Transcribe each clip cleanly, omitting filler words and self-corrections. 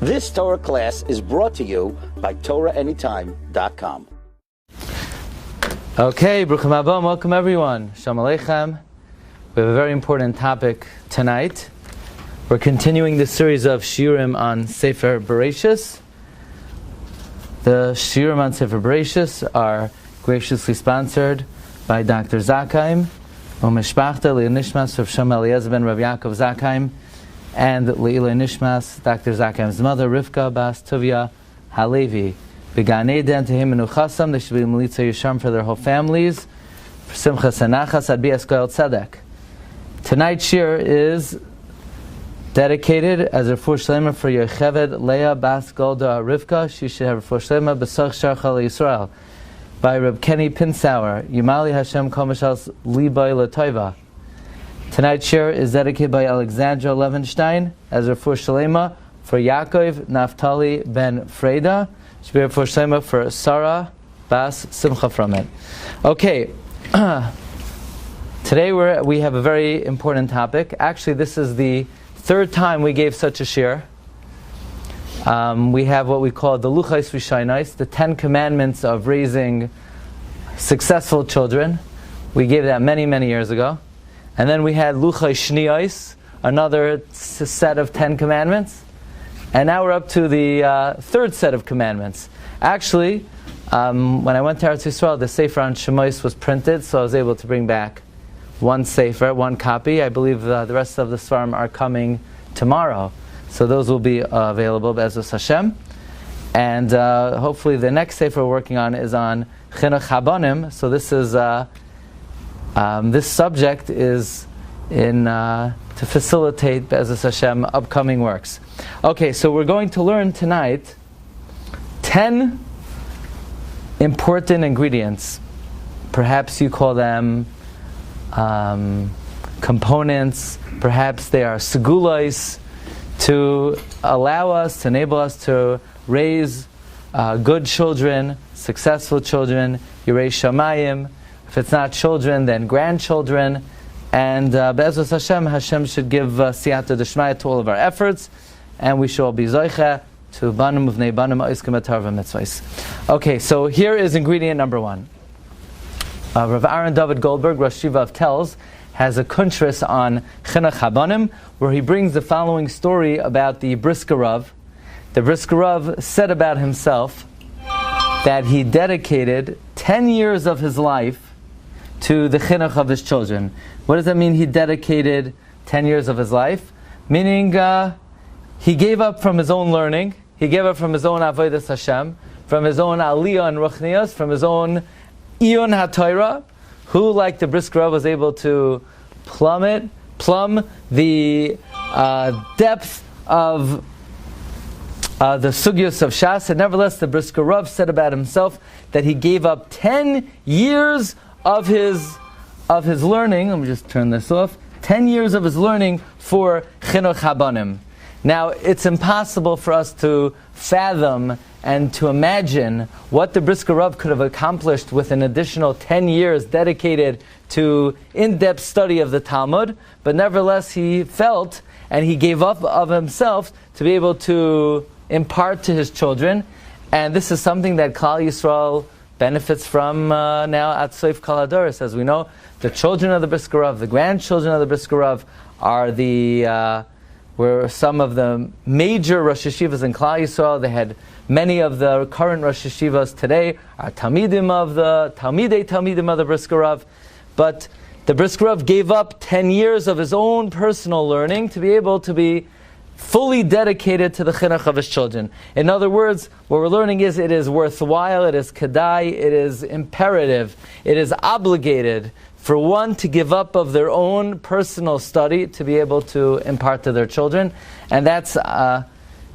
This Torah class is brought to you by TorahAnytime.com. Okay, Bruchim Abba, welcome everyone. Shalom Aleichem. We have a very important topic tonight. We're continuing the series of Shiurim on Sefer Bereshis. The Shiurim on Sefer Bereshis are graciously sponsored by Dr. Zakheim, Umeshpachta Le'nishmas Rav Shlomo Eliezer ben Rav Yaakov Zakheim, and Le'iloi Nishmas, Dr. Zakheim's mother, Rivka Bas Tuvia Halevi. Began Eden to him and Uchasam, they should be Melitza Yisham for their whole families. For Simchas and Nachas, Adbi Eskoel Tzedek. Tonight's shir is dedicated as a refuah shlema for Yocheved Leah Bas Golda Rivka. She should have a refuah shlema B'soch Sharcha Yisrael. By Reb Kenny Pinsauer, Yimali Hashem Kol Mashals Libay L'Toiva. Tonight's shir is dedicated by Alexandra Levenstein as a refuah shlema for Yaakov Naftali ben Freda. Should be a refuah shlema for Sarah Bas Simcha from it. Okay, today we have a very important topic. Actually, this is the third time we gave such a shir. We have what we call the Luchais Rishainais, the 10 Commandments of raising successful children. We gave that many, many years ago. And then we had Luchais Shniyais, another set of 10 Commandments. And now we're up to the third set of commandments. Actually, when I went to Eretz Yisrael, the Sefer on Shemos was printed, so I was able to bring back one Sefer, one copy. I believe the rest of the Svarim are coming tomorrow. So those will be available, Be'ezus Hashem. And hopefully the next Sefer we're working on is on Chinuch Habanim. So this is this subject is in to facilitate Be'ezus Hashem upcoming works. Okay, so we're going to learn tonight 10 important ingredients. Perhaps you call them components. Perhaps they are Segulos, to allow us, to enable us to raise good children, successful children, Yirei Shamayim. If it's not children, then grandchildren. And Be'ezus Hashem should give siyata d'shmaya to all of our efforts, and we should all be zoicha to banim uvnei banim oiskim etarva mitzvahs. Okay, so here is ingredient number one. Rav Aaron David Goldberg, Rosh Yeshiva of Telz, has a kuntris on Chinuch Habanim, where he brings the following story about the Brisker Rav. The Brisker Rav said about himself that he dedicated 10 years of his life to the chinuch of his children. What does that mean, he dedicated 10 years of his life? Meaning, he gave up from his own learning, he gave up from his own avodas Hashem, from his own aliyah and ruchnias, from his own iyun ha-Torah, who, like the Brisker Rav, was able to plumb the depth of the sugyos of Shas. And nevertheless, the Brisker Rav said about himself that he gave up 10 years of his learning. Let me just turn this off. 10 years of his learning for Chinuch Habanim. Now, it's impossible for us to fathom and to imagine what the Brisker Rav could have accomplished with an additional 10 years dedicated to in-depth study of the Talmud, but nevertheless he felt and he gave up of himself to be able to impart to his children. And this is something that Klal Yisrael benefits from now at Soif Kol Hadoros. As we know, the children of the Brisker Rav, the grandchildren of the Brisker Rav are were some of the major Rosh Yeshivas in Klal Yisrael. They had many of the current Rosh Yeshivas today are Talmidim of the Brisker Rav. But the Brisker Rav gave up 10 years of his own personal learning to be able to be fully dedicated to the chinuch of his children. In other words, what we're learning is it is worthwhile, it is kedai, it is imperative, it is obligated for one to give up of their own personal study to be able to impart to their children. And that's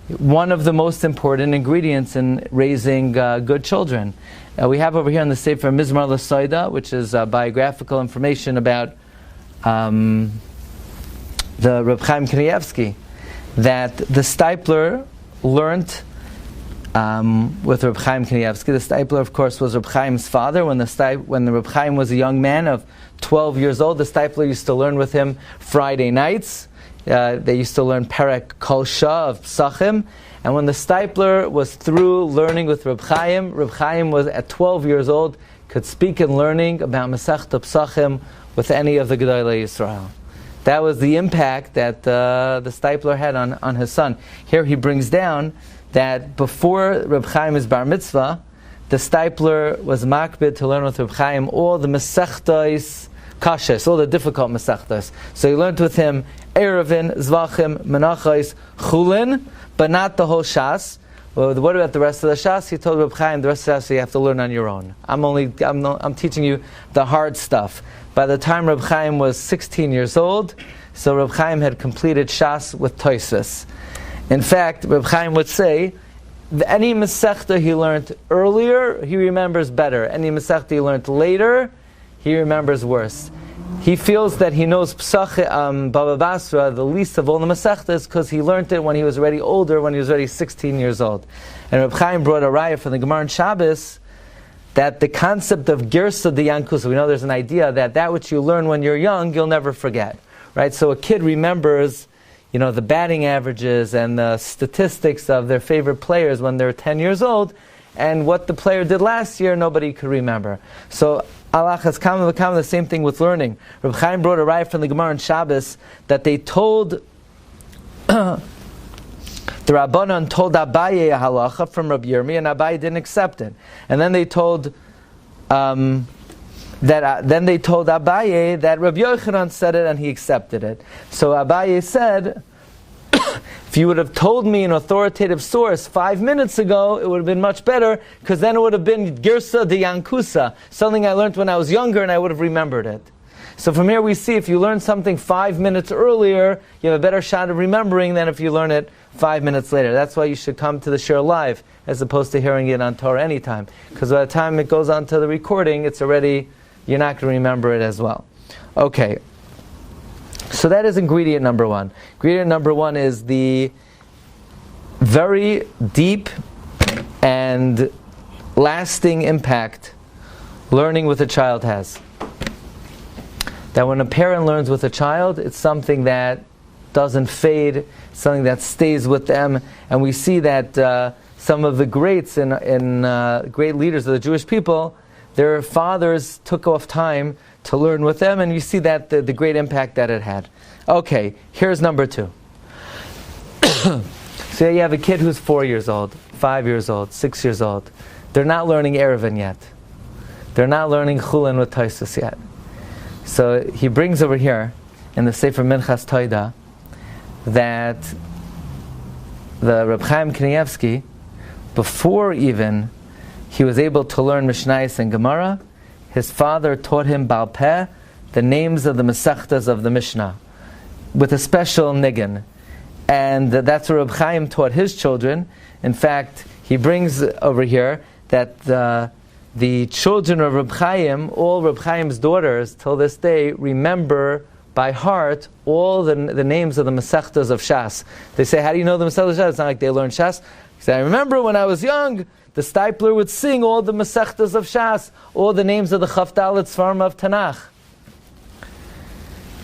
one of the most important ingredients in raising good children. We have over here on the Sefer Mizmar L'Soida, which is biographical information about the Reb Chaim Kanievsky, that the Stipler learned with Reb Chaim Kanievsky. The Stipler, of course, was Reb Chaim's father. When the Reb Chaim was a young man of 12 years old, the Stipler used to learn with him Friday nights They used to learn Perek Kol Shah of Psachim. And when the Stipler was through learning with Reb Chaim was at 12 years old, could speak and learning about Masechta Psachim with any of the Gedolei Yisrael. That was the impact that the Stipler had on his son. Here he brings down that before Reb Chaim's bar mitzvah, the Stipler was makbid to learn with Reb Chaim all the Masechtas Kashes, all the difficult Masechtas. So he learned with him Erevin, Zvachim, Menachos, Chulin, but not the whole Shas. Well, what about the rest of the Shas? He told Reb Chaim, the rest of the Shas you have to learn on your own. I'm teaching you the hard stuff. By the time Reb Chaim was 16 years old, so Reb Chaim had completed Shas with Tosfos. In fact, Reb Chaim would say, any Masechta he learned earlier, he remembers better. Any Masechta he learned later, he remembers worse. He feels that he knows Baba Basra the least of all the Masechtas because he learned it when he was already older, when he was already 16 years old. And Reb Chaim brought a raya from the Gemara in Shabbos that the concept of Girsa de Yankusa, we know there's an idea that which you learn when you're young, you'll never forget. Right? So a kid remembers, the batting averages and the statistics of their favorite players when they're 10 years old, and what the player did last year, nobody could remember. So Allah has come the same thing with learning. Reb Chaim brought a raya from the Gemara in Shabbos that they told the Rabbanan told Abaye a halacha from Rabbi Yirmi, and Abaye didn't accept it. And then they told Abaye that Rabbi Yochanan said it and he accepted it. So Abaye said, if you would have told me an authoritative source 5 minutes ago, it would have been much better, because then it would have been Girsa de Yankusa, something I learned when I was younger and I would have remembered it. So from here we see if you learn something 5 minutes earlier, you have a better shot of remembering than if you learn it 5 minutes later. That's why you should come to the Shiur live, as opposed to hearing it on Torah anytime. Because by the time it goes on to the recording, you're not going to remember it as well. Okay. So that is ingredient number one. Ingredient number one is the very deep and lasting impact learning with a child has. That when a parent learns with a child, it's something that doesn't fade, something that stays with them. And we see that some of the greats and great leaders of the Jewish people, their fathers took off time to learn with them, and you see that the great impact that it had. Okay, here's number two. So you have a kid who's 4 years old, 5 years old, 6 years old. They're not learning Erevin yet. They're not learning Chulin with Tosfos yet. So he brings over here in the Sefer Minchas Toida that the Reb Chaim Kanievsky, before even he was able to learn Mishnayos and Gemara, his father taught him Baal Peh, the names of the Masechtas of the Mishnah, with a special niggin. And that's what Reb Chaim taught his children. In fact, he brings over here that the children of Reb Chaim, all Reb Chaim's daughters, till this day, remember by heart all the names of the Masechtas of Shas. They say, how do you know the Masechtas of Shas? It's not like they learn Shas. He said, I remember when I was young, the Stipler would sing all the Masechtas of Shas, all the names of the Chavdalet Sfarim of Tanakh.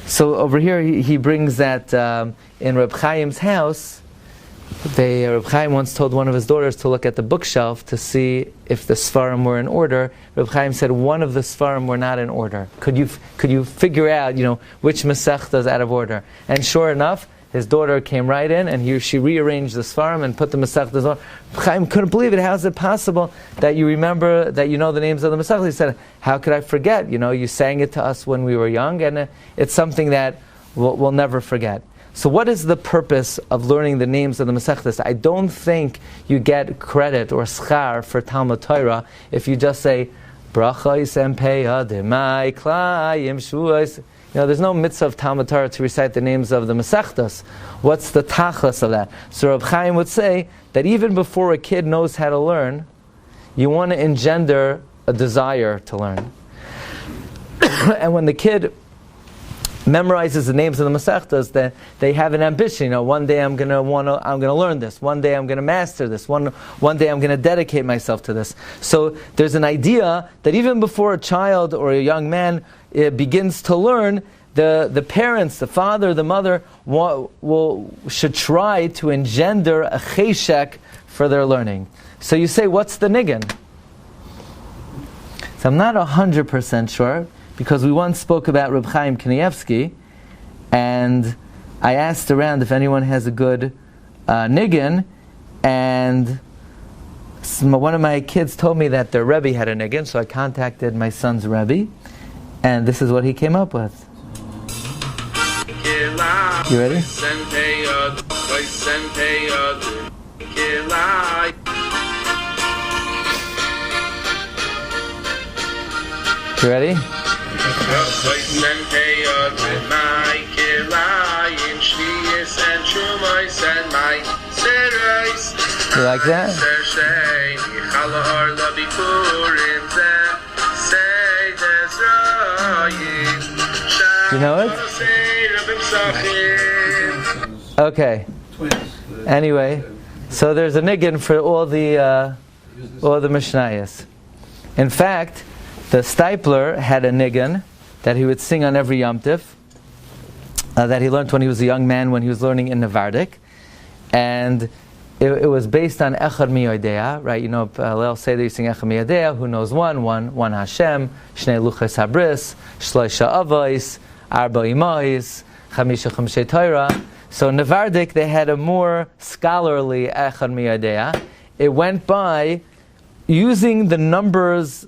So over here he brings that in Reb Chaim's house, Reb Chaim once told one of his daughters to look at the bookshelf to see if the Sfarim were in order. Reb Chaim said one of the Sfarim were not in order. Could you figure out, which Masechta is out of order? And sure enough, his daughter came right in, and she rearranged the Sfarim and put the Masechtas on. Chaim couldn't believe it. How is it possible that you remember, that you know the names of the Masechtas? He said, how could I forget? You sang it to us when we were young, and it's something that we'll never forget. So what is the purpose of learning the names of the Masechtas? I don't think you get credit or schar for Talmud Torah if you just say, Brachos empeya demai klayim shuos. There's no mitzvah of Talmud Torah to recite the names of the Masechtas. What's the tachlis of that? So Reb Chaim would say that even before a kid knows how to learn, you want to engender a desire to learn. And when the kid memorizes the names of the Masechtas, that they have an ambition. One day I'm going to learn this. One day I'm going to master this. One day I'm going to dedicate myself to this. So there's an idea that even before a child or a young man begins to learn, the parents, the father, the mother, should try to engender a cheshek for their learning. So you say, what's the niggin? So I'm not 100% sure, because we once spoke about Reb Chaim Kanievsky, and I asked around if anyone has a good niggin, and one of my kids told me that their Rebbe had a niggin, so I contacted my son's Rebbe, and this is what he came up with. You ready? You ready? You like that? You know it? Okay. Anyway, so there's a niggin for all the Mishnayos. In fact, the Stipler had a niggin that he would sing on every Yom Tif, that he learned when he was a young man, when he was learning in Nevardik, and it was based on Echad Miyodeya, right? You know, Leil Seder, you sing Echad Miyodeya, who knows one Hashem, Shnei Luchas Habris, Shloisha Avos, Arba Imais, Chamisha Torah. So in Nevardik, they had a more scholarly Echad Miyodeya. It went by using the numbers,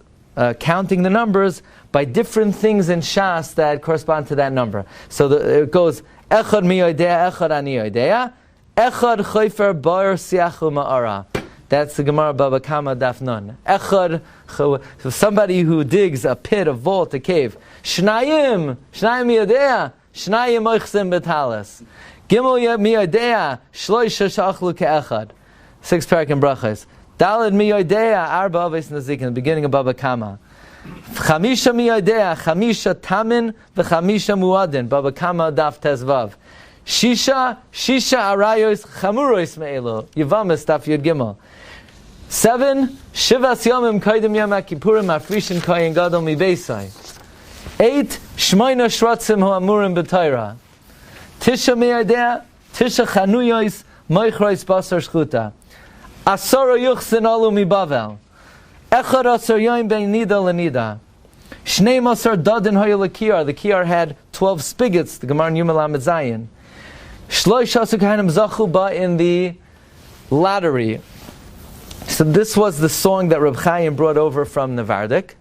counting the numbers by different things in Shas that correspond to that number. So it goes Echad Miyodeya, Echad Ani Yodeya, Echad Choifer Bar Siachu Ma'ara. That's the Gemara Baba Kama Daf Nun. Echad, so somebody who digs a pit, a vault, a cave. Shnayim Miyodeya, Shnayim Oichsim Betalis. Gimel Miyodeya, Shloisha Shachlu Ke'echad. 6 parak in Brachos. Daled Miyodeya, Arba Aves Nazik, in the beginning of Baba Kama. Chamisha Miyodeya, Chamisha Tamin, V'chamisha Muadin, Baba Kama Daf Tezvav. Shisha Arayos, Chamurois Me'elo, Yevamis Daf Yud Gimel. 7, Shivas Yomim Koidim Yom HaKippurim, Afrishin Koyin Gadol Mibeisai. 8, Shmoina Shratzim Ho'amurim B'Torah. Tisha Miyodeya, Tisha Chanuyois, Moichrois Basar Shchuta. Asara Yuchsin Alu Mibavel. Echad Asar Yoim Ben Nida Lenida. Shnei Masar Dadin Hoya Lekiyar. The Kiyar had 12 spigots, the Gemara Yuma Lamed Zayin. Shloish Asar Kahanim Zachu Ba in the lottery. So this was the song that Reb Chaim brought over from Nevardik.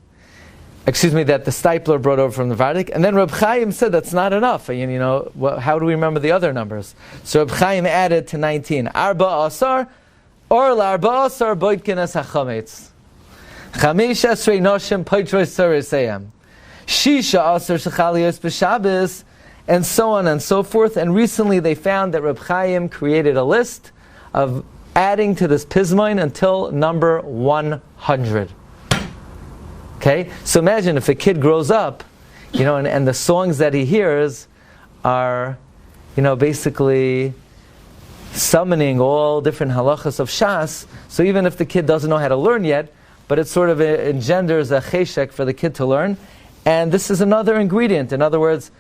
That the Stipler brought over from Nevardik. And then Reb Chaim said that's not enough. And how do we remember the other numbers? So Reb Chaim added to 19. Arba Asar, or L'arba Asar Boitkinas HaChametz. Chamish Esrei Noshim Poitrois Sarisayim. Shisha Asar Shechalios B'Shabbos, and so on and so forth. And recently they found that Reb Chaim created a list of adding to this Pismoin until number 100. Okay? So imagine if a kid grows up, and the songs that he hears are, basically summoning all different halachas of Shas. So even if the kid doesn't know how to learn yet, but it sort of engenders a cheshek for the kid to learn. And this is another ingredient. In other words,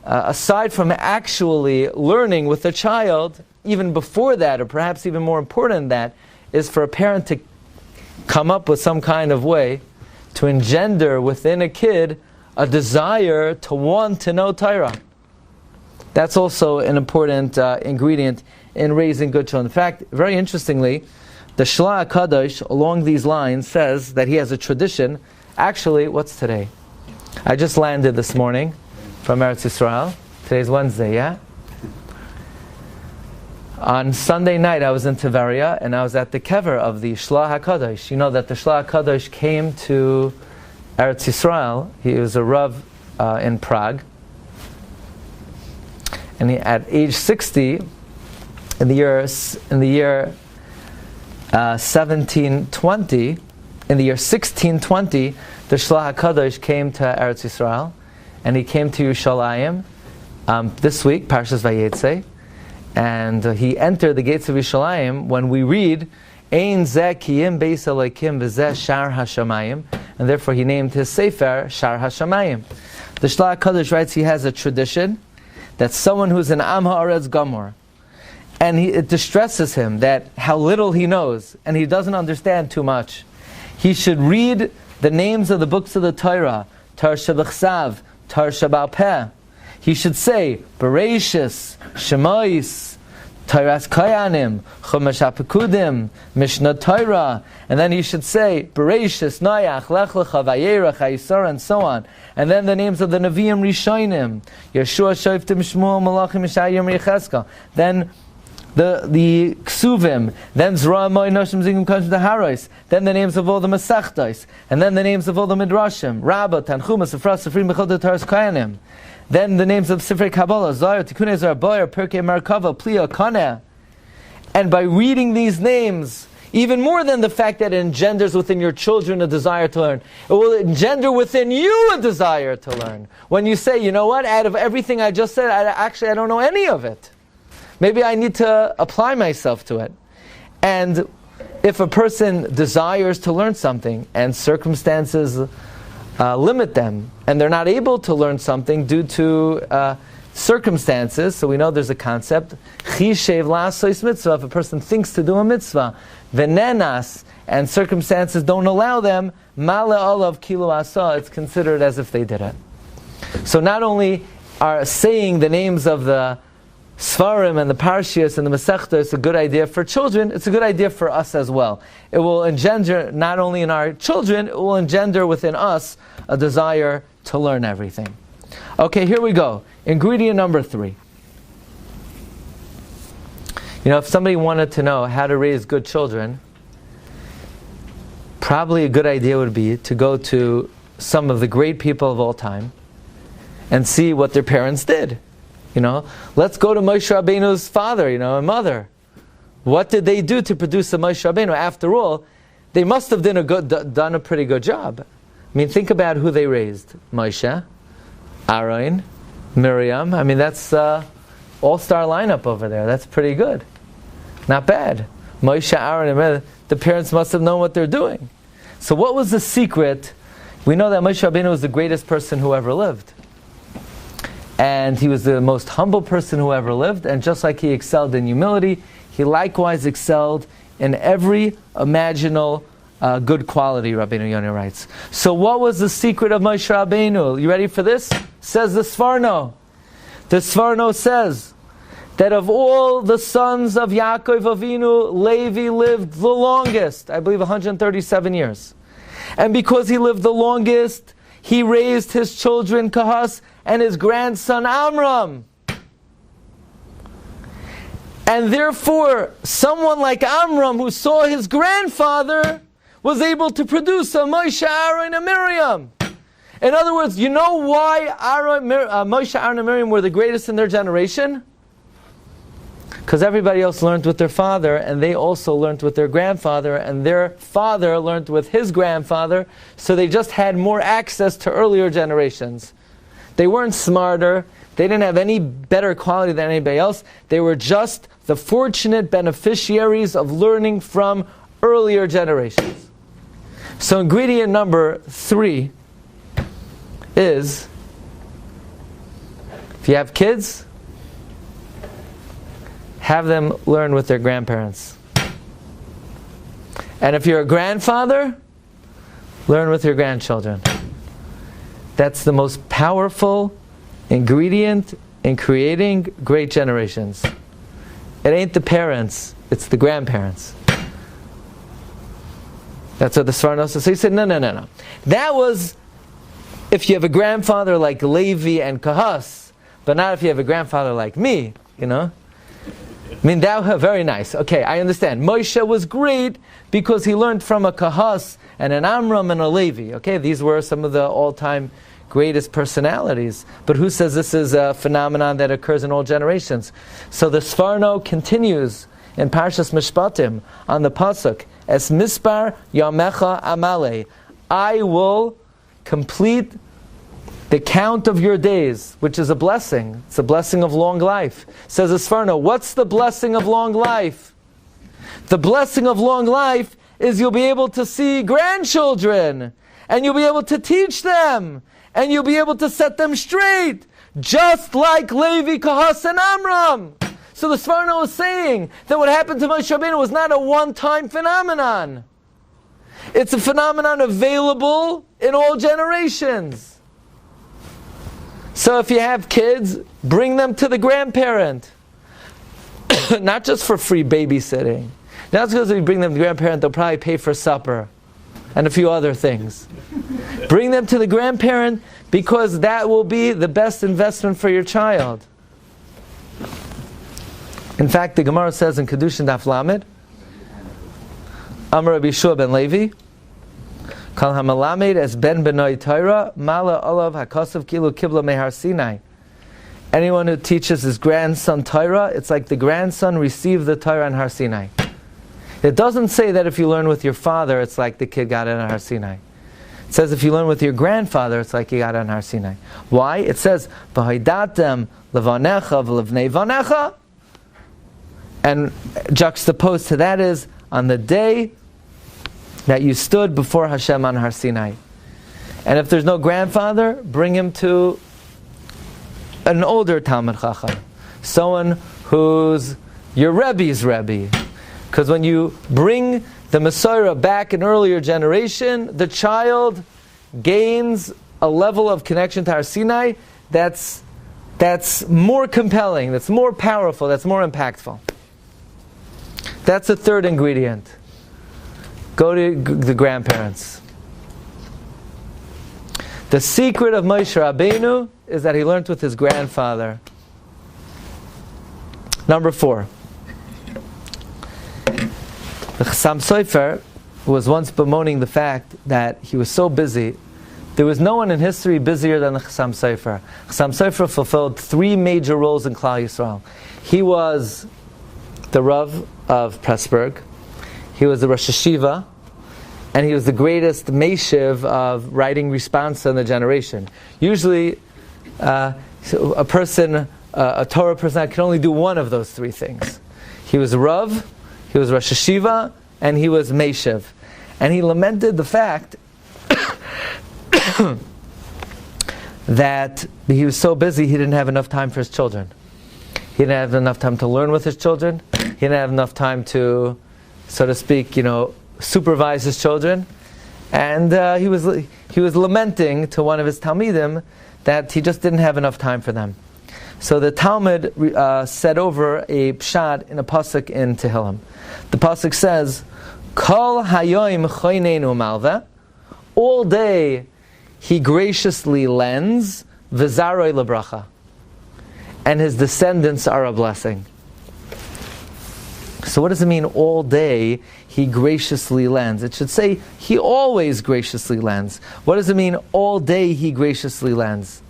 aside from actually learning with the child, even before that, or perhaps even more important than that, is for a parent to come up with some kind of way to engender within a kid a desire to want to know Torah. That's also an important ingredient in raising good children. In fact, very interestingly, the Shla HaKadosh, along these lines, says that he has a tradition. Actually, what's today? I just landed this morning from Eretz Yisrael. Today's Wednesday, yeah? On Sunday night, I was in Tiberia, and I was at the kever of the Shla HaKadosh. You know that the Shla HaKadosh came to Eretz Yisrael. He was a Rav in Prague. And at age 60, in the year 1620, the Shla HaKadosh came to Eretz Yisrael, and he came to Yerushalayim this week, Parshas Vayeitzey, and he entered the gates of Yerushalayim when we read Ein Zeh Kiyim Beis Elokim V'Zeh Shar HaShamayim, and therefore he named his sefer Shar HaShamayim. The Shlach HaKadosh writes he has a tradition that someone who's an Am Ha'aretz Gamor, and it distresses him that how little he knows, and he doesn't understand too much. He should read the names of the books of the Torah, Torah Shebechsav, Torah Sheba'al Peh. He should say, Bereshis, Shemais, Torah's Kayanim, Chumash HaPekudim, Mishnah Torah, and then he should say, Bereshis, Noach, Lech Lecha, Vayerach, Hayisar, and so on. And then the names of the Nevi'im Rishonim, Yeshua, Shoftim, Shmuel, Malachim, Yeshayim, Yechezkel. Then the Ksuvim, then Zra, Moy, Noshim, Zingim, Koshim, the Haros, then the names of all the Masechtos, and then the names of all the Midrashim, Rabbah, Tanchuma, Sifra, Sifrim, Bechol, Torah's Kayanim. Then the names of Sifrei Kabbalah, Zohar, Tikkun Ezra, Boyer, Pirkei Merkava, Pliya, Kaneh. And by reading these names, even more than the fact that it engenders within your children a desire to learn, it will engender within you a desire to learn. When you say, you know what, out of everything I just said, I don't know any of it. Maybe I need to apply myself to it. And if a person desires to learn something and circumstances limit them, and they're not able to learn something due to circumstances, so we know there's a concept, Chishev la'asos mitzvah, if a person thinks to do a mitzvah, venenas, and circumstances don't allow them, male olav kilo asa, it's considered as if they did it. So not only are saying the names of the Svarim and the Parshas and the Masechta is a good idea for children, it's a good idea for us as well. It will engender, not only in our children, it will engender within us a desire to learn everything. Okay, here we go. Ingredient number 3. You know, if somebody wanted to know how to raise good children, probably a good idea would be to go to some of the great people of all time and see what their parents did. You know, let's go to Moshe Rabbeinu's father, and mother. What did they do to produce a Moshe Rabbeinu? After all, they must have done a pretty good job. I mean, think about who they raised. Moshe, Aaron, Miriam. I mean, that's all-star lineup over there. That's pretty good. Not bad. Moshe, Aaron, and Miriam, the parents must have known what they're doing. So what was the secret? We know that Moshe Rabbeinu was the greatest person who ever lived. And he was the most humble person who ever lived, and just like he excelled in humility, he likewise excelled in every imaginable good quality, Rabbeinu Yonah writes. So what was the secret of Moshe Rabbeinu? You ready for this? Says the Sforno. The Sforno says that of all the sons of Yaakov Avinu, Levi lived the longest, I believe 137 years. And because he lived the longest, he raised his children Kahas and his grandson Amram. And therefore, someone like Amram, who saw his grandfather, was able to produce a Moshe, Aaron, and Miriam. In other words, you know why Moshe, Aaron, and Miriam were the greatest in their generation? Because everybody else learned with their father, and they also learned with their grandfather, and their father learned with his grandfather, so they just had more access to earlier generations. They weren't smarter, they didn't have any better quality than anybody else, they were just the fortunate beneficiaries of learning from earlier generations. So ingredient number 3 is, if you have kids, have them learn with their grandparents. And if you're a grandfather, learn with your grandchildren. That's the most powerful ingredient in creating great generations. It ain't the parents, it's the grandparents. That's what the Sforno says. So he said, no. That was if you have a grandfather like Levi and Kahas, but not if you have a grandfather like me, I mean, that was very nice. Okay, I understand. Moshe was great because he learned from a Kahas and an Amram and a Levi. Okay, these were some of the all-time greatest personalities. But who says this is a phenomenon that occurs in all generations? So the Sforno continues in Parshas Mishpatim on the pasuk, Es mispar yamecha amale. I will complete the count of your days, which is a blessing. It's a blessing of long life. Says the Sforno, what's the blessing of long life? The blessing of long life is you'll be able to see grandchildren, and you'll be able to teach them, and you'll be able to set them straight, just like Levi, Kahas, and Amram. So the Sforno was saying that what happened to Moshe Rabbeinu was not a one-time phenomenon. It's a phenomenon available in all generations. So if you have kids, bring them to the grandparent. Not just for free babysitting. Not because if you bring them to the grandparent, they'll probably pay for supper and a few other things. Bring them to the grandparent because that will be the best investment for your child. In fact, the Gemara says in Kedushin Daf Lamed, Amar Rabbi Yeshua ben Levi, Kal hamalamed es ben benoi Torah, mala olav hakasav kilu kibla mehar Sinai. Anyone who teaches his grandson Torah, it's like the grandson received the Torah on Har Sinai. It doesn't say that if you learn with your father, it's like the kid got it on Har Sinai. It says if you learn with your grandfather, it's like you got it on Har Sinai. Why? It says, V'haidatem levanecha v'levnei vanecha. And juxtaposed to that is, on the day that you stood before Hashem on Har Sinai. And if there's no grandfather, bring him to an older Talmid Chacham. Someone who's your Rebbe's Rebbe. Because when you bring the Messiah back an earlier generation, the child gains a level of connection to Har Sinai that's more compelling, that's more powerful, that's more impactful. That's the third ingredient. Go to the grandparents. The secret of Moshe Rabbeinu is that he learned with his grandfather. Number 4. The Chassam Sofer was once bemoaning the fact that he was so busy. There was no one in history busier than the Chassam Sofer. Chassam Sofer fulfilled 3 major roles in Klal Yisrael. He was the Rav of Pressburg, he was the Rosh Hashiva, and he was the greatest Meishiv of writing response in the generation. Usually, a person, a Torah person, can only do one of those 3 things. He was Rav, he was Rosh Hashiva, and he was Meishiv. And he lamented the fact that he was so busy he didn't have enough time for his children. He didn't have enough time to learn with his children. He didn't have enough time to, so to speak, supervise his children. And he was lamenting to one of his Talmidim that he just didn't have enough time for them. So the Talmud said over a pshat in a pasuk in Tehillim. The pasuk says, Kol hayoim choyneinu malva. All day he graciously lends, v'zaroi lebracha. And his descendants are a blessing. So what does it mean, all day he graciously lends? It should say, he always graciously lends. What does it mean, all day he graciously lends?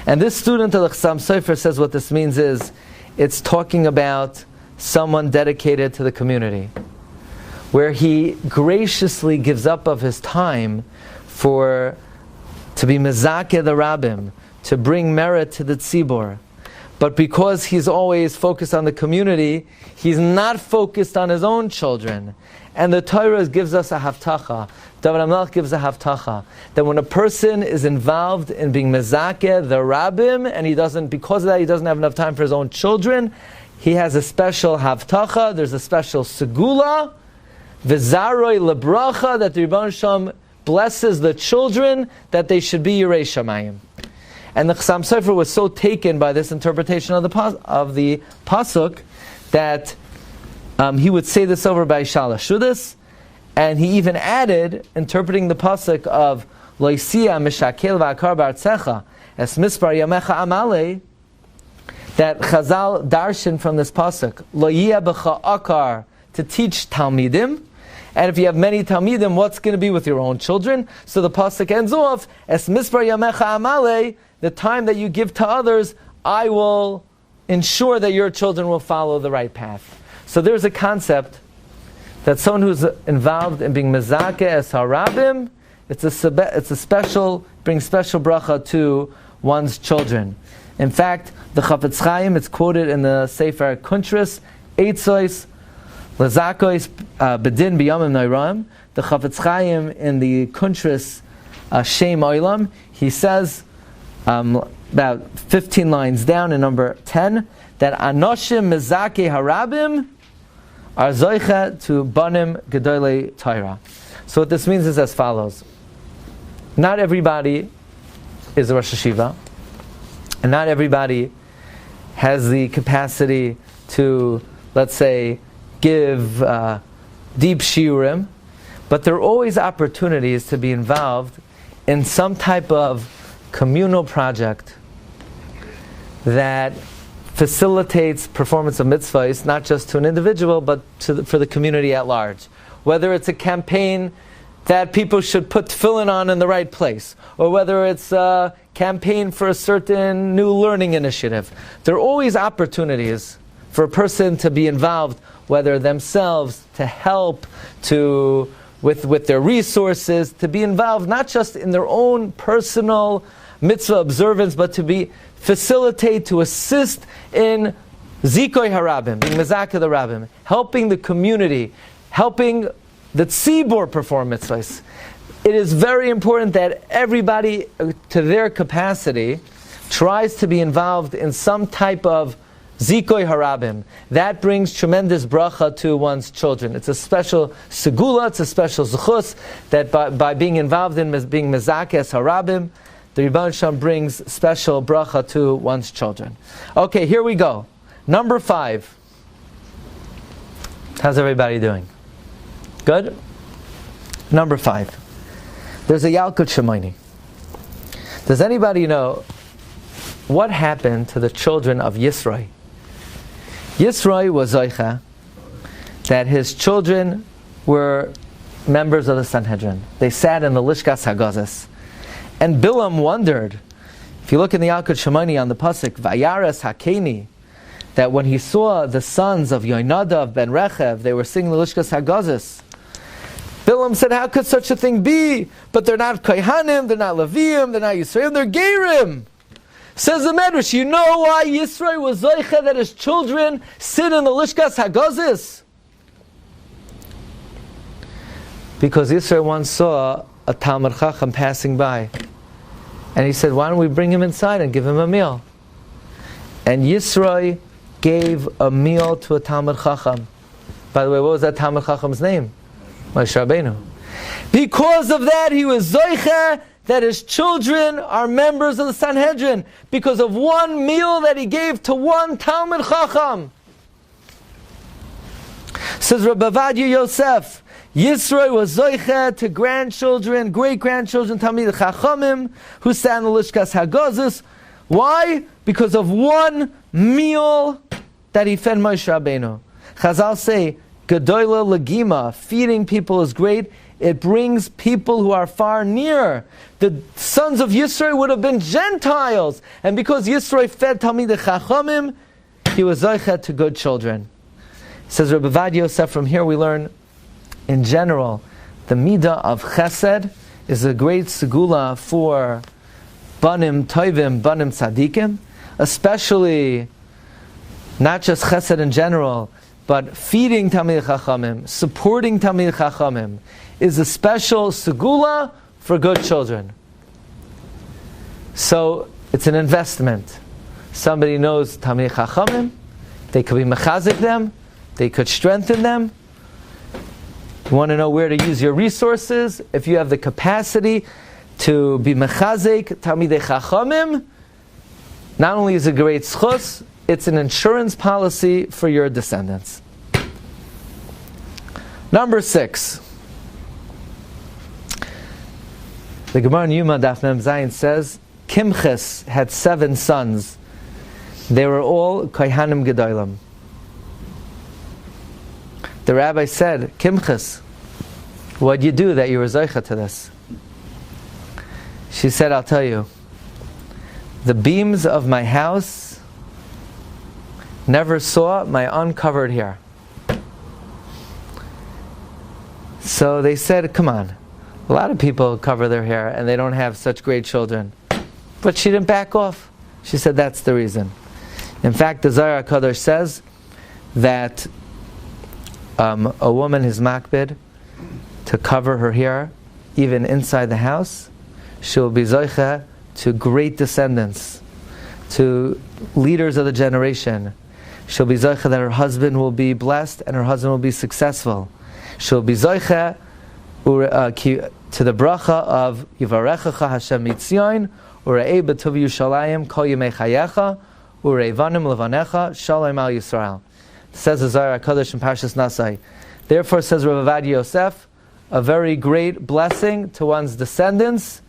And this student of the Chassam Sofer says what this means is, it's talking about someone dedicated to the community, where he graciously gives up of his time to be mezakeh the rabbim, to bring merit to the tzibor. But because he's always focused on the community, he's not focused on his own children. And the Torah gives us a haftacha. David HaMelech gives a haftacha that when a person is involved in being mezakeh the rabbim, and because of that he doesn't have enough time for his own children, he has a special haftacha. There's a special segula, v'zaroi lebracha, that the Rebbeinu Shalom blesses the children that they should be Yirei Shamayim. And the Chassam Sofer was so taken by this interpretation of the pasuk that he would say this over by Shalosh Shudas, and he even added, interpreting the pasuk of Loisia mishakel va'akar ba'artzecha es mispar yamecha amale, that Chazal darshan from this pasuk Loia b'cha akar, to teach Talmidim. And if you have many Talmidim, what's going to be with your own children? So the pasuk ends off, Es mispar yamecha amale, the time that you give to others, I will ensure that your children will follow the right path. So there's a concept that someone who's involved in being mezakeh es harabim, it's a special, brings special bracha to one's children. In fact, the Chafetz Chaim, it's quoted in the Sefer Kuntris, Eitzois, Lazakois, Bedin B'Yamim Noiraim. The Chafetz Chaim in the Kuntris Shem Olam, he says about 15 lines down in number 10 that Anoshim Mezake Harabim are Zoicha to Banim Gedolei Torah. So what this means is as follows. Not everybody is a Rosh Hashiva, and not everybody has the capacity to, let's say, give deep shiurim, but there are always opportunities to be involved in some type of communal project that facilitates performance of mitzvahs, not just to an individual, but for the community at large. Whether it's a campaign that people should put tefillin on in the right place, or whether it's a campaign for a certain new learning initiative. There are always opportunities for a person to be involved, whether themselves, to help, with their resources, to be involved not just in their own personal mitzvah observance, but to facilitate, to assist in zikoy harabim, being mezakeh the rabbim, helping the community, helping the tzibur perform mitzvahs. It is very important that everybody, to their capacity, tries to be involved in some type of zikoy harabim. That brings tremendous bracha to one's children. It's a special segula, it's a special zechus, that by being involved in being mezakeh harabim, the Rebbeinu Shalom brings special bracha to one's children. Okay, here we go. Number 5. How's everybody doing? Good? Number 5. There's a Yalkut Shemaini. Does anybody know what happened to the children of Yisroi? Yisroi was Zoicha, that his children were members of the Sanhedrin. They sat in the Lishkas HaGazes. And Bilam wondered, if you look in the Yalkut Shemaini on the pasuk, Vayaras Hakeni, that when he saw the sons of Yoinadav ben Rechev, they were singing the Lishkas HaGazes. Bilam said, how could such a thing be? But they're not Kohanim, they're not Leviim, they're not Yisrael, they're Gerim. Says the Medrash, you know why Yisrael was Zoicha that his children sit in the Lishkas HaGazes? Because Yisrael once saw a Talmud Chacham passing by. And he said, why don't we bring him inside and give him a meal? And Yisroi gave a meal to a Talmud Chacham. By the way, what was that Talmud Chacham's name? Moshe Rabbeinu. Because of that, he was Zoicha that his children are members of the Sanhedrin. Because of one meal that he gave to one Talmud Chacham. Says Rabbi Ovadia Yosef, Yisroi was Zoicha to grandchildren, great-grandchildren, Talmid Chachamim, who sat in the Lishkas HaGazes. Why? Because of one meal that he fed Moshe Rabbeinu. Chazal say, Gedola Legima, feeding people is great. It brings people who are far near. The sons of Yisroi would have been Gentiles. And because Yisroi fed Talmid Chachamim, he was Zoicha to good children. Says Rabbi Ovadia Yosef, from here we learn, in general, the midah of chesed is a great segula for banim toivim, banim tzadikim, especially not just chesed in general, but feeding Talmid Chachamim, supporting Talmid Chachamim, is a special segula for good children. So it's an investment. Somebody knows Talmid Chachamim, they could be mechazik them, they could strengthen them. You want to know where to use your resources? If you have the capacity to be mechazik Talmidei Chachamim, not only is it a great schus, it's an insurance policy for your descendants. Number 6. The Gemara in Yuma Daf Mem Zayin says, Kimches had 7 sons. They were all Kohanim Gedolim. The rabbi said, Kimches, what'd you do that you were Zoicha to this? She said, I'll tell you. The beams of my house never saw my uncovered hair. So they said, come on. A lot of people cover their hair and they don't have such great children. But she didn't back off. She said, that's the reason. In fact, the Zohar HaKadosh says that a woman is makbid to cover her hair even inside the house. she will be zoicha to great descendants, to leaders of the generation. She'll be zoicha that her husband will be blessed and her husband will be successful. She'll be zoicha to the bracha of Yivarechacha Hashem Mitzion, Ure'ei B'Tuv Yushalayim Kol Yemei Chayecha, Ure'evanim Levanecha Shalom Al Yisrael. Says the Zohar HaKadosh in Parshas Nasai. Therefore, says Rav Ovadia Yosef, a very great blessing to one's descendants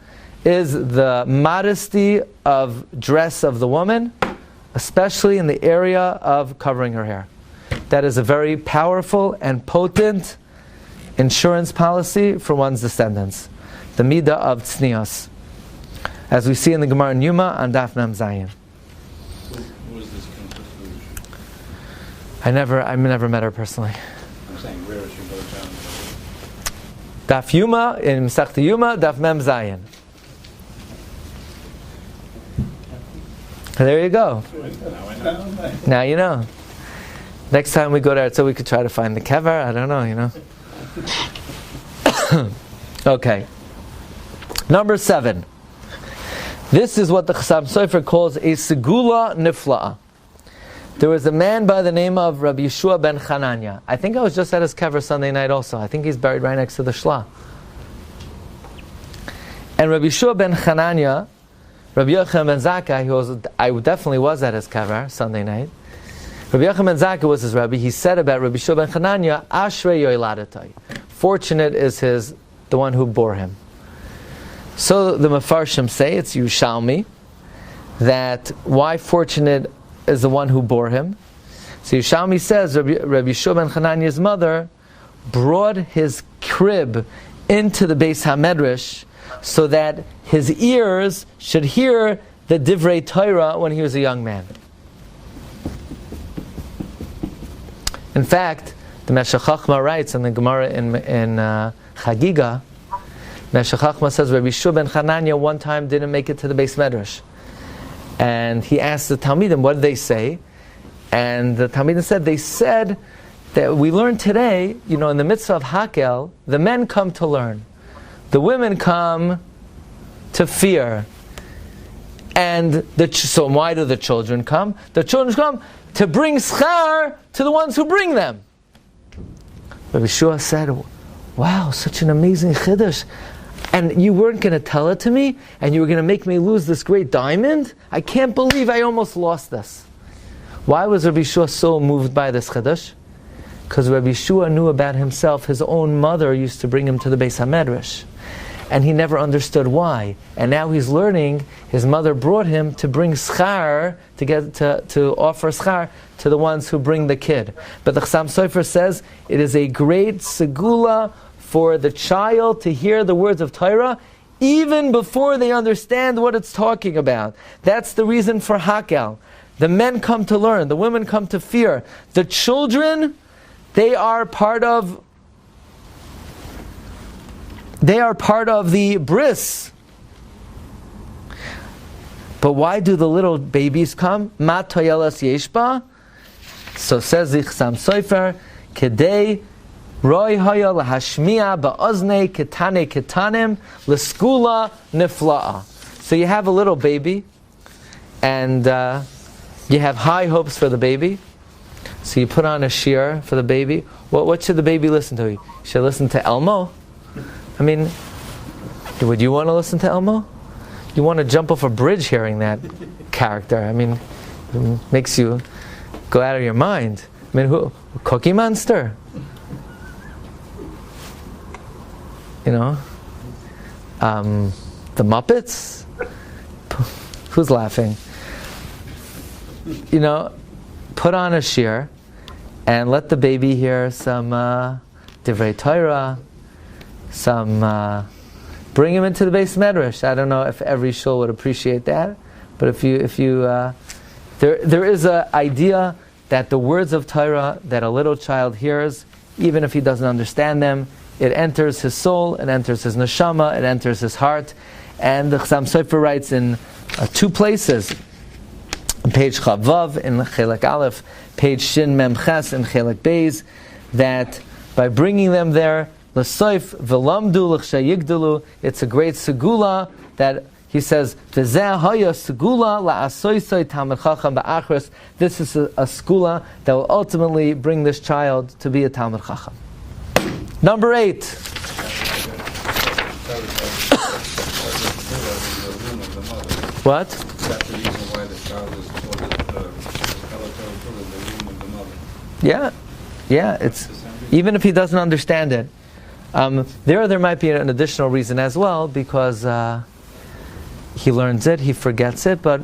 is the modesty of dress of the woman, especially in the area of covering her hair. That is a very powerful and potent insurance policy for one's descendants. The midah of tznios, as we see in the Gemara in Yuma on Daf Mem Zayin. Who was this conclusion? I never met her personally. I'm saying, where is she go down? Daf Yuma in Masechta Yuma, Daf Mem Zayin. There you go. Now you know. Next time we go there, so we could try to find the kever. I don't know, Okay. Number 7. This is what the Chassam Sofer calls a segula nifla'a. There was a man by the name of Rabbi Yeshua ben Chananya. I think I was just at his kever Sunday night also. I think he's buried right next to the Shla. And Rabbi Yeshua ben Chananya, Rabbi Yochanan ben Zakkai, I definitely was at his kever Sunday night. Rabbi Yochanan ben Zakkai was his Rabbi. He said about Rabbi Yeshua ben Chananya, Ashrei yoiladatai. Fortunate is the one who bore him. So the Mefarshim say, it's Yushalmi, that why fortunate is the one who bore him. So Yushalmi says Rabbi Yeshua ben Chananya's mother brought his crib into the Beis HaMedrash so that his ears should hear the Divrei Torah when he was a young man. In fact, the Meshech Chochmah writes in the Gemara in Chagiga, Meshech Chochmah says Rabbi Yeshua ben Chananya one time didn't make it to the Beis Medrash. And he asked the Talmidim, what did they say? And the Talmidim said, they said that we learned today, in the mitzvah of Hakel, the men come to learn. The women come to fear. And so why do the children come? The children come to bring schar to the ones who bring them. Rabbi Yeshua said, wow, such an amazing chiddush. And you weren't going to tell it to me? And you were going to make me lose this great diamond? I can't believe I almost lost this. Why was Rabbi Yeshua so moved by this chiddush? Because Rabbi Yeshua knew about himself. His own mother used to bring him to the Beis HaMedrash. And he never understood why. And now he's learning, his mother brought him to bring schar, to offer schar to the ones who bring the kid. But the Chassam Sofer says, it is a great segula for the child to hear the words of Torah, even before they understand what it's talking about. That's the reason for Hakel. The men come to learn, the women come to fear. The children, they are part of the bris. But why do the little babies come? Ma toyelas yeshba. So says the Chassam Sofer, Kedei Roy haya lahashmiya ba'oznei ketane ketanim l'skula nifla'a. So you have a little baby, and you have high hopes for the baby. So you put on a shiur for the baby. What should the baby listen to? You should listen to Elmo. I mean, would you want to listen to Elmo? You want to jump off a bridge hearing that character. I mean, it makes you go out of your mind. I mean, who? Cookie Monster? The Muppets? Who's laughing? Put on a shiur and let the baby hear some Divrei Torah, bring him into the Beis Medrash. I don't know if every shul would appreciate that, but if you there is an idea that the words of Torah that a little child hears, even if he doesn't understand them, it enters his soul, it enters his neshama, it enters his heart. And the Chassam Sofer writes in 2 places, on page Chavav in Chelek Aleph, page Shin Mem Ches in Chelek Beis, that by bringing them there, l'soif v'lamdu l'chshayigdalu, it's a great segula that he says, "V'zeh haya segula la'asoisoi talmid chacham ba'achros." This is a segula that will ultimately bring this child to be a talmid chacham. Number 8. What? That's the reason why the child is taught in the womb of the mother. Yeah. It's even if he doesn't understand it. There might be an additional reason as well, because he learns it, he forgets it, but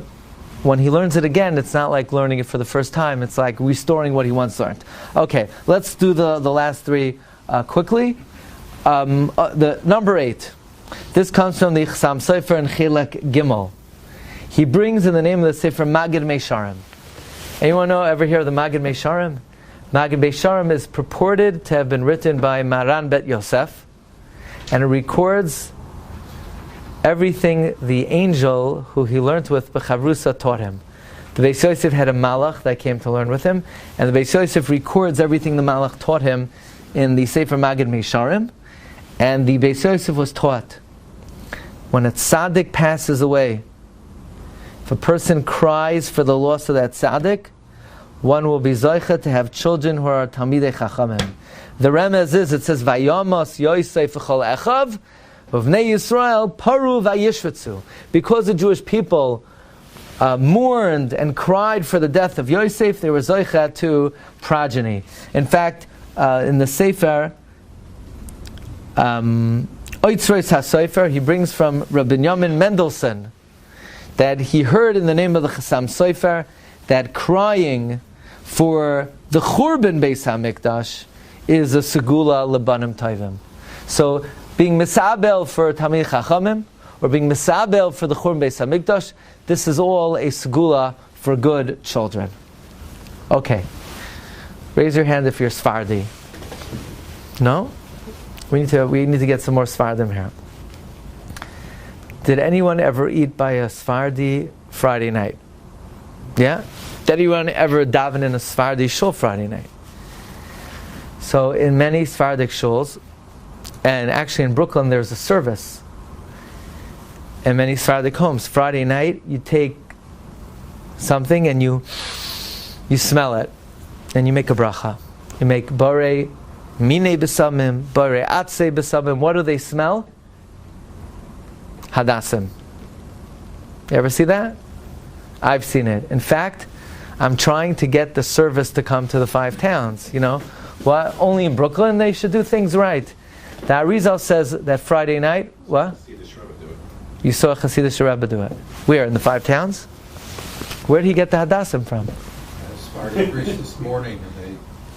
when he learns it again, it's not like learning it for the first time. It's like restoring what he once learned. Okay, let's do the last 3 quickly. The number 8. This comes from the Chassam Sofer and Chilek Gimel. He brings in the name of the Sefer Magid Meisharim. Anyone ever hear of the Magid Meisharim? Magid Meisharim is purported to have been written by Maran Bet Yosef, and it records everything the angel who he learned with B'chavrusa taught him. The Beis Yosef had a malach that came to learn with him, and the Beis Yosef records everything the malach taught him in the Sefer Magid Meisharim, and the Beis Yosef was taught, when a tzaddik passes away, if a person cries for the loss of that tzaddik, one will be zoicha to have children who are Talmidei Chachamim. The remez is, it says, Vayamos Yosef v'chol echav, v'vnei Yisrael paru vayishvetzu. Because the Jewish people mourned and cried for the death of Yosef, they were zoicha to progeny. In fact, in the Sefer, Oitzrois HaSofer, he brings from Rabbi Binyamin Mendelssohn that he heard in the name of the Chassam Sofer that crying for the Churban Beis HaMikdash is a segula lebanim tovim. So being misabel for Talmidei Chachamim or being misabel for the Churban Beis HaMikdash, this is all a segula for good children. Okay, raise your hand if you're Sephardi. No? We need to get some more Sephardim here. Did anyone ever eat by a Sephardi Friday night? Yeah? Did anyone ever daven in a Sephardi shul Friday night? So in many Sephardic shuls, and actually in Brooklyn there's a service, in many Sephardic homes, Friday night you take something and you smell it, and you make a bracha. You make borei mine besamim, borei atse besamim. What do they smell? Hadassim. You ever see that? I've seen it. In fact, I'm trying to get the service to come to the 5 towns. What? Only in Brooklyn they should do things right. The Arizal says that Friday night, what? You saw a Hasidic Rebbe do it. Where? In the 5 towns? Where did he get the Hadassim from? Sephardi preached this morning, and they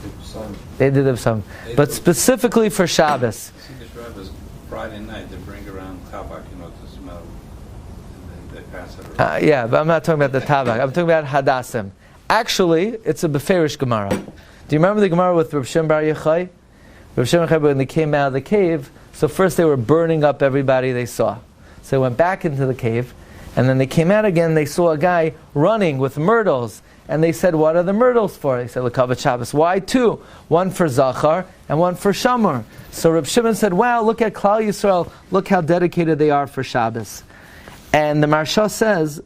did some. They did some. But specifically for Shabbos. Hasidic Rebbe's Friday night, they bring around tabak, to smell, and they pass it around. Yeah, but I'm not talking about the tabak. I'm talking about Hadassim. Actually, it's a Beferish Gemara. Do you remember the Gemara with Reb Shimon Bar Yochai? Reb Shimon Bar Yochai, when they came out of the cave, so first they were burning up everybody they saw. So they went back into the cave, and then they came out again, they saw a guy running with myrtles. And they said, what are the myrtles for? They said, L'kavat Shabbos. Why 2? One for Zachar and one for Shamar. So Reb Shimon said, wow, look at Klal Yisrael. Look how dedicated they are for Shabbos. And the Marsha says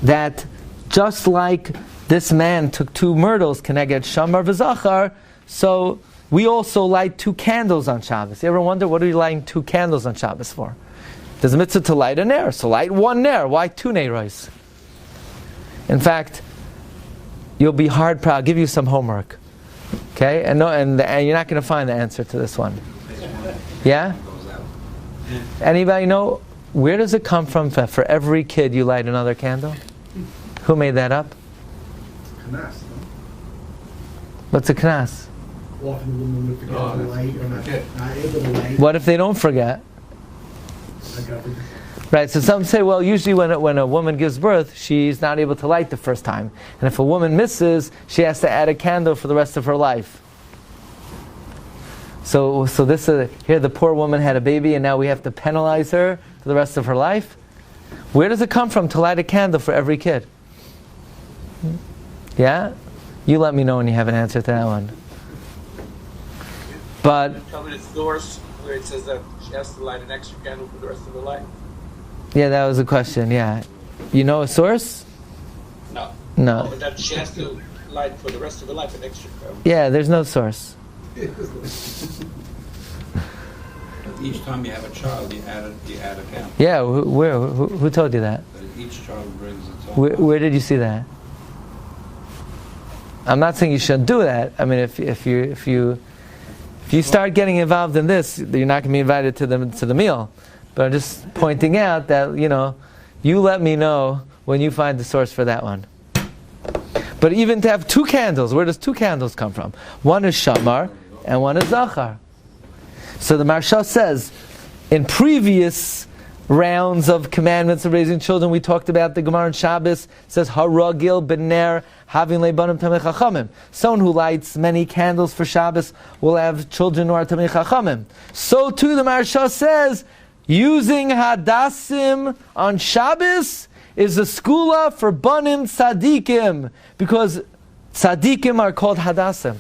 that just like this man took 2 myrtles, Keneged Shamar v'Zachar, so we also light 2 candles on Shabbos. You ever wonder, what are you lighting 2 candles on Shabbos for? There's a mitzvah to light a ner, so light 1 ner. Why 2 neros? In fact, you'll be hard proud. I'll give you some homework, okay? And you're not going to find the answer to this one. Yeah? Anybody know where does it come from? For every kid, you light another candle. Who made that up? Knas. What's a knas? Often the woman would forget to light or not able to light. What if they don't forget? Right, so some say, well, usually when a woman gives birth, she's not able to light the first time. And if a woman misses, she has to add a candle for the rest of her life. So this is, here the poor woman had a baby and now we have to penalize her for the rest of her life. Where does it come from to light a candle for every kid? Yeah? You let me know when you have an answer to that one. But Tell me the source where it says that she has to light an extra candle for the rest of her life? Yeah, that was a question, yeah. You know a source? No. No. But that she has to light for the rest of her life an extra candle. Yeah, there's no source. Each time you have a child, you add a candle. Yeah, who told you that? Each child brings its own. Where did you see that? I'm not saying you shouldn't do that. I mean, if you start getting involved in this, you're not going to be invited to the meal. But I'm just pointing out that, you let me know when you find the source for that one. But even to have 2 candles, where does 2 candles come from? One is Shamar and one is Zachar. So the Marsha says, in previous rounds of commandments of raising children, we talked about the Gemara in Shabbos, says, Haragil bener having leibanim tamei chachamim. Someone who lights many candles for Shabbos will have children who are tamei chachamim. So too the Marsha says, using hadassim on Shabbos is a skula for banim tzadikim, because tzadikim are called hadassim.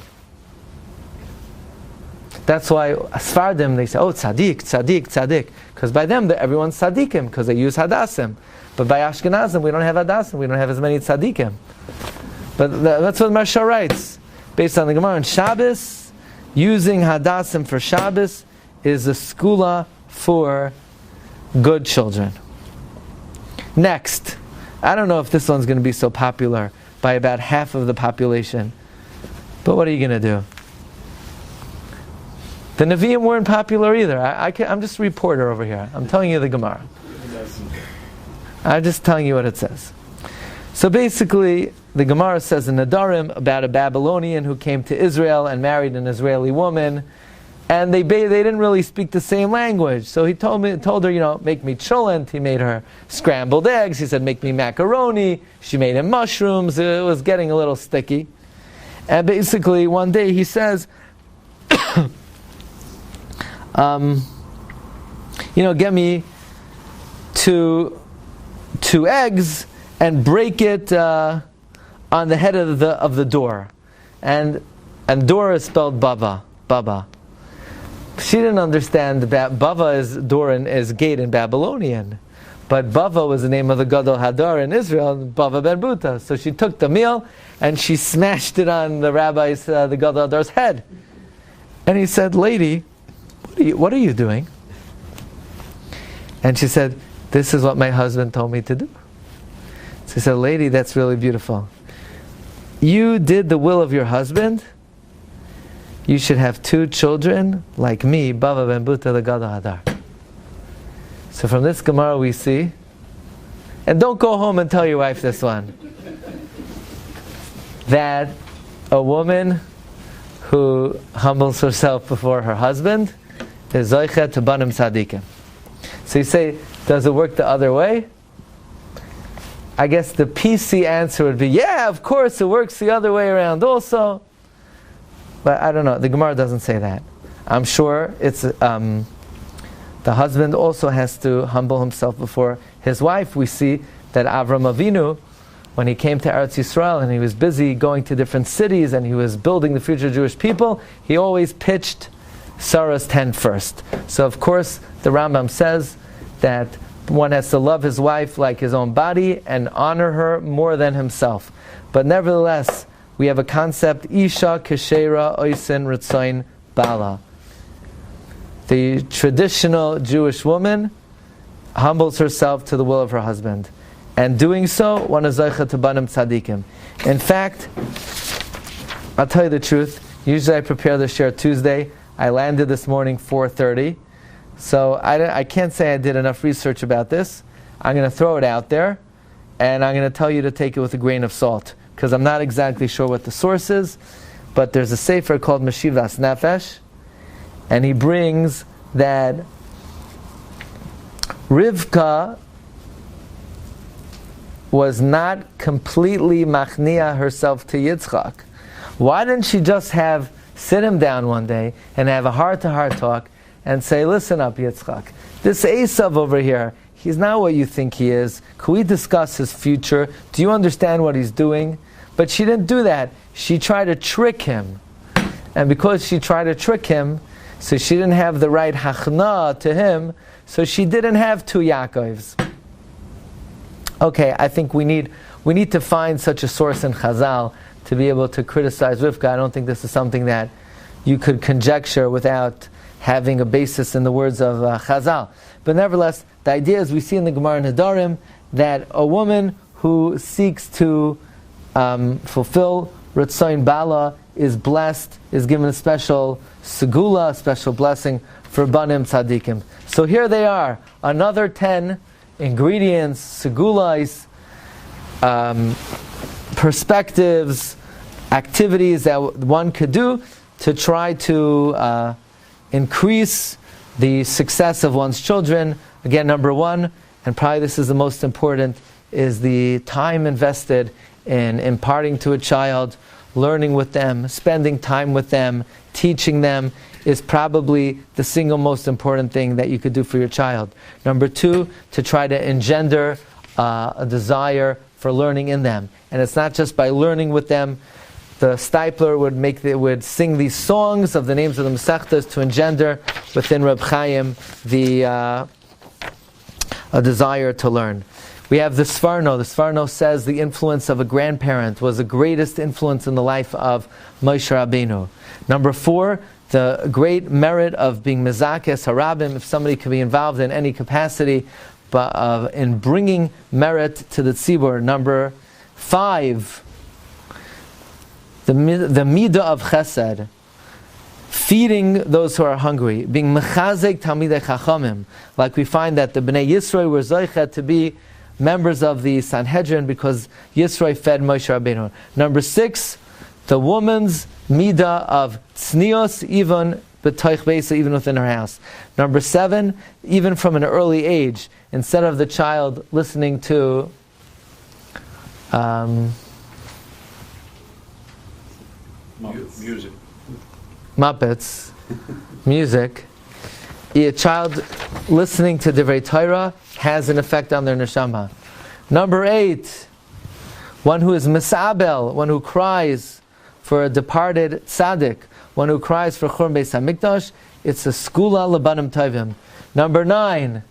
That's why Sfardim, they say, oh, tzaddik, tzaddik, tzaddik. Because by them, everyone's tzaddikim, because they use hadassim. But by Ashkenazim, we don't have hadassim. We don't have as many tzaddikim. But that's what Marsha writes. Based on the Gemara on Shabbos, using hadassim for Shabbos is a skula for good children. Next. I don't know if this one's going to be so popular by about half of the population. But what are you going to do? The Nevi'im weren't popular either. I'm just a reporter over here. I'm telling you the Gemara. I'm just telling you what it says. So basically, the Gemara says in Nadarim about a Babylonian who came to Israel and married an Israeli woman, and they didn't really speak the same language. So he told her, make me cholent. He made her scrambled eggs. He said, make me macaroni. She made him mushrooms. It was getting a little sticky. And basically, one day he says, get me two eggs and break it on the head of the door, and door is spelled Baba. She didn't understand that Bava is door and is gate in Babylonian, but Bava was the name of the Gadol Hadar in Israel, Bava ben Buta. So she took the meal and she smashed it on the rabbi's, the Gadol Hadar's head, and he said, "Lady, what are you doing?" And she said, "This is what my husband told me to do." So he said, "Lady, that's really beautiful. You did the will of your husband. You should have 2 children like me, Bava ben Buta, the Gadol Hadar." So from this Gemara we see, and don't go home and tell your wife this one, that a woman who humbles herself before her husband is zoichet to banim tzadikim. So you say, does it work the other way? I guess the PC answer would be, yeah, of course it works the other way around also. But I don't know, the Gemara doesn't say that. I'm sure it's the husband also has to humble himself before his wife. We see that Avram Avinu, when he came to Eretz Yisrael and he was busy going to different cities and he was building the future Jewish people, he always pitched Sarah's tent first. So of course the Rambam says that one has to love his wife like his own body and honor her more than himself. But nevertheless, we have a concept, Isha Keshera Oisin Ritzain Bala. The traditional Jewish woman humbles herself to the will of her husband. And doing so, one is Zaycha to Banim Tzadikim. In fact, I'll tell you the truth, usually I prepare the share Tuesday. I landed this morning 4:30. So I can't say I did enough research about this. I'm going to throw it out there, and I'm going to tell you to take it with a grain of salt, because I'm not exactly sure what the source is, but there's a sefer called Meshivas Nefesh, and he brings that Rivka was not completely machnia herself to Yitzchak. Why didn't she just sit him down one day and have a heart-to-heart talk and say, listen up, Yitzchak, this Esav over here, he's not what you think he is. Can we discuss his future? Do you understand what he's doing? But she didn't do that. She tried to trick him. And because she tried to trick him, so she didn't have the right hachna to him, so she didn't have two Yaakovs. Okay, I think we need to find such a source in Chazal to be able to criticize Rivka. I don't think this is something that you could conjecture without having a basis in the words of Chazal. But nevertheless, the idea is we see in the Gemara in Nedarim that a woman who seeks to fulfill Ritzayin Bala is blessed, is given a special segula, a special blessing for Banim Tzadikim. So here they are, another 10 ingredients, segulais, perspectives, activities that one could do to try to increase the success of one's children. Again, number one, and probably this is the most important, is the time invested in imparting to a child, learning with them, spending time with them, teaching them, is probably the single most important thing that you could do for your child. Number two, to try to engender a desire for learning in them. And it's not just by learning with them. The Stipler would sing these songs of the names of the Masechtas to engender within Reb Chaim a desire to learn. We have the Sforno. The Sforno says the influence of a grandparent was the greatest influence in the life of Moshe Rabbeinu. Number four, the great merit of being mezakes harabim, if somebody can be involved in any capacity, but in bringing merit to the tzibur. Number five, the midah of chesed, feeding those who are hungry, being mechazek talmidei chachamim, like we find that the Bnei Yisrael were zoichet to be members of the Sanhedrin because Yisrael fed Moshe Rabbeinu. Number six, the woman's midah of tznios, even b'toich beisa, even within her house. Number seven, even from an early age, instead of the child listening to music, Muppets, music, a child listening to Divrei Torah has an effect on their neshama. Number eight, one who is misabel, one who cries for a departed tzaddik, one who cries for Churban Beis Hamikdash, it's a skula lebanim tovim. Number nine,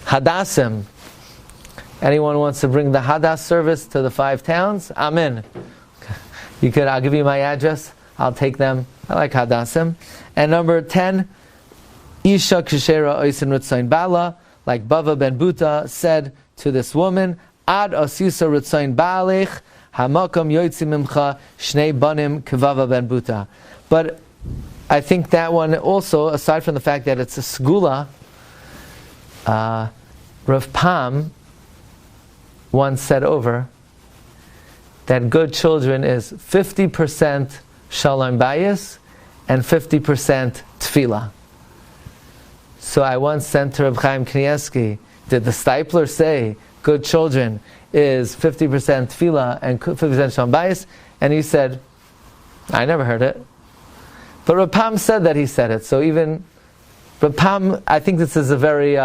hadassim. Anyone wants to bring the hadas service to the 5 towns? Amen. I'll give you my address. I'll take them. I like hadassim. And number 10, isha kshera oisin ritzayin bala, like Bava ben Buta said to this woman, ad asisa ritzayin baalech hamakam yoytzi mimcha shnei banim kevava ben Buta. But I think that one also, aside from the fact that it's a segula, Rav Pam once said over that good children is 50% shalom bayis and 50% tefillah. So I once sent to Reb Chaim Kanievsky, did the Stipler say good children is 50% tefillah and 50% shalom bayis? And he said, I never heard it. But Reb Pam said that he said it. So even Reb Pam, I think this is a very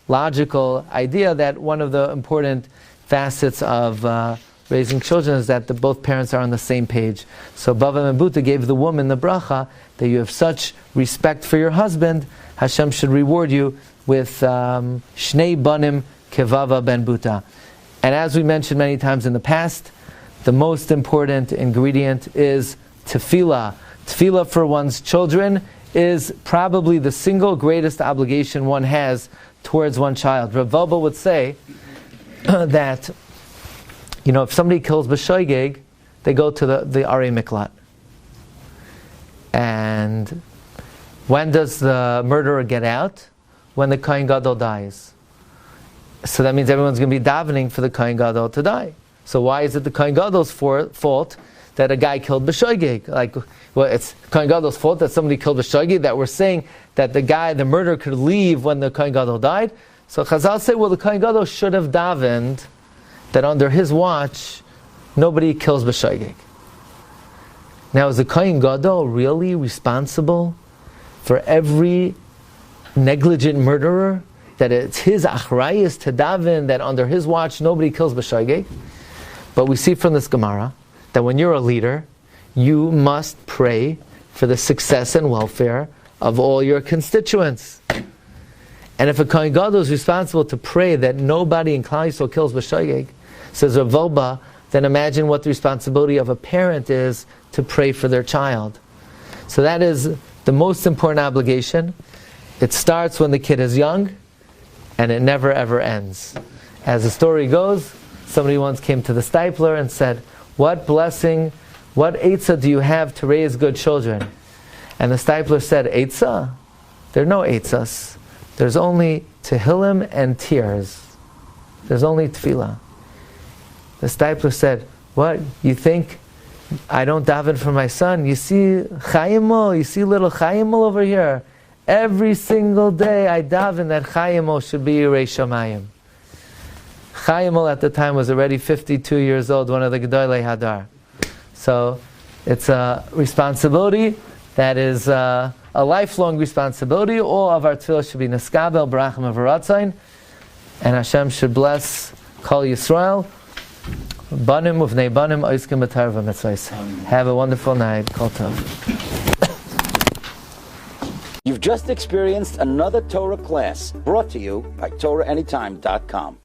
logical idea that one of the important facets of raising children is that both parents are on the same page. So Bava ben Buta gave the woman the bracha that you have such respect for your husband, Hashem should reward you with Shnei Banim Kevava ben Buta. And as we mentioned many times in the past, the most important ingredient is tefillah. Tefillah for one's children is probably the single greatest obligation one has towards one child. Rav Vobel would say that, if somebody kills b'shoigeg, they go to the Arei Miklat. And when does the murderer get out? When the Kohen Gadol dies. So that means everyone's going to be davening for the Kohen Gadol to die. So why is it the Kohen Gadol's fault that a guy killed b'shoigeg? It's Kohen Gadol's fault that somebody killed b'shoigeg, that we're saying that the murderer could leave when the Kohen Gadol died. So Chazal say, the Kohen Gadol should have davened that under his watch, nobody kills b'shoigeg. Now, is the Kohen Gadol really responsible for every negligent murderer? That it's his achrayus to daven that under his watch nobody kills b'shoigeg? But we see from this Gemara that when you're a leader, you must pray for the success and welfare of all your constituents. And if a Kohen Gadol is responsible to pray that nobody in Klal Yisrael kills b'shogeg, says Rav Wolbe, then imagine what the responsibility of a parent is to pray for their child. So that is the most important obligation. It starts when the kid is young, and it never ever ends. As the story goes, somebody once came to the stipler and said, what blessing, what eitzah do you have to raise good children? And the stipler said, eitzah? There are no eitzahs. There's only tehillim and tears. There's only tefillah. The stipler said, what, you think I don't daven for my son? You see Chayimol, you see little Chayimol over here? Every single day I daven that Chayimol should be Yirei Shamayim. Chayimol at the time was already 52 years old, one of the Gedolei Hadar. So it's a responsibility that is a lifelong responsibility. All of our tefillah should be Neskabel, Barachim, V'Ratzain, and Hashem should bless Kol Yisrael. Banim uvnei banim oiskim b'Torah v'mitzvos. Have a wonderful night. Kol tov. You've just experienced another Torah class brought to you by TorahAnytime.com.